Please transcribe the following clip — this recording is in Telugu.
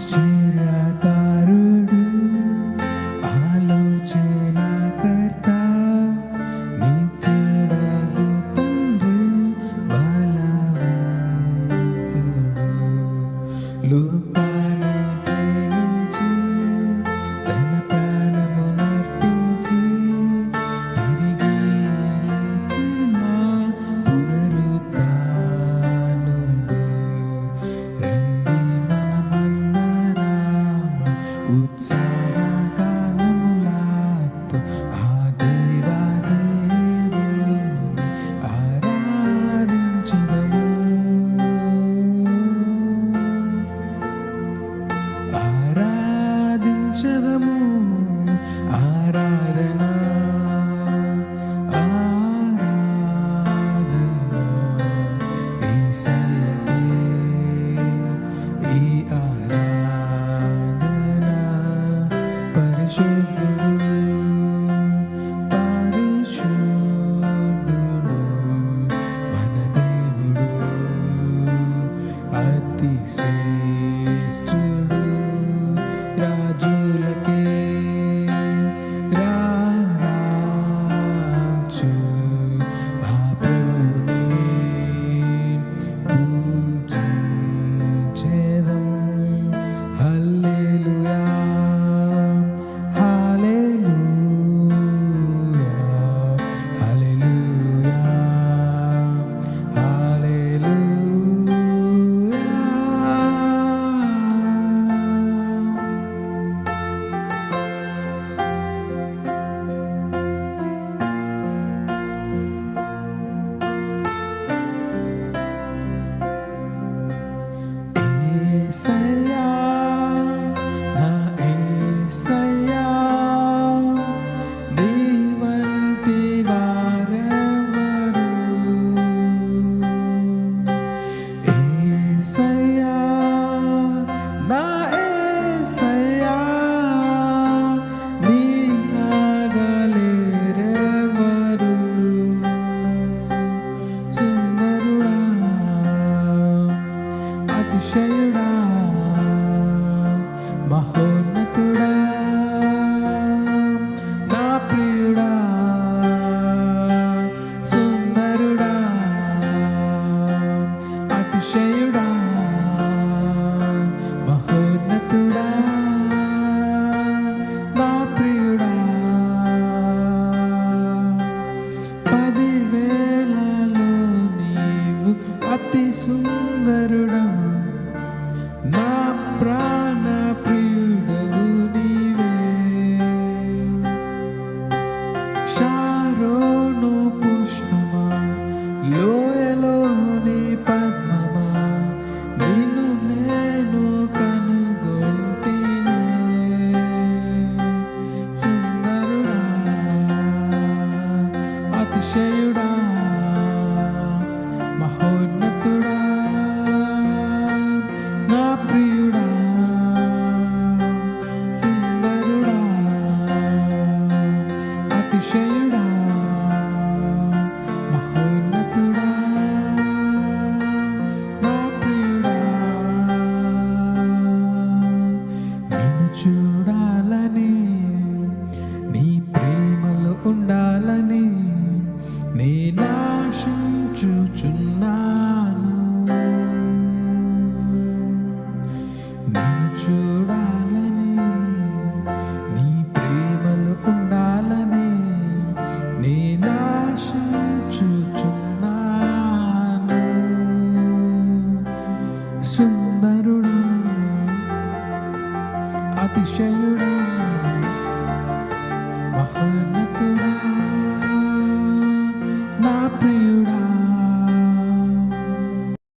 ఆశ్చర్యకారుడు, ఆలోచనకర్త, నిత్యుడగు తండ్రి, బలవంతుడు. లోకాన్ని ప్రేమించి తన ప్రాణమునర్పించి తిరిగి లేచిన పునరుత్థానుడు. రండి మనమందరం ఉత్సాహగానములతో ఆ దేవాదేవుని ఆరాధించెదము. ఆరాధించెదము. ఆరాధన ఆరాధన యేసయ్యకే ఈ ఆరాధన. పరిశుద్ధుడు పరిశుద్ధుడు మన దేవుడు, అతి శ్రేష్ఠుడు. రాజులకే రారాజు ఆ ప్రభువునే పూజించెదం. హల్లెలూయా హల్లెలూయా హల్లెలూయా యేసయ్యా నా యేసయ్యా, నీ వంటి వారెవరు? యేసయ్యా నా యేసయ్యా, నీ లాగలేరెవరు? సుందరుడా అతిశయుడా మహోన్నతుడా నా ప్రియుడా, సుందరుడా అతిశయుడా మహోన్నతుడా నా ప్రియుడా. 10,000లలో నీవు అతి సుందరుడవు, నా ప్రాణ ప్రియుడవు నీవే. షారోను పుష్పమా, లోయలోని పద్మమా, నిన్ను నేను కనుగొంటినే. సుందరుడా అతిశయుడా మహోన్నతుడా నా ప్రియుడా, సుందరుడా అతిశయుడా మహోన్నతుడా నా ప్రియుడా. నిన్ను చూడాలని, నీ ప్రేమలో ఉండాలని నేను ఆశించుచున్నాను. నిన్ను చూడాలని, నీ ప్రేమలో ఉండాలని నేను ఆశించుచున్నాను. సుందరుడా అతిశయుడా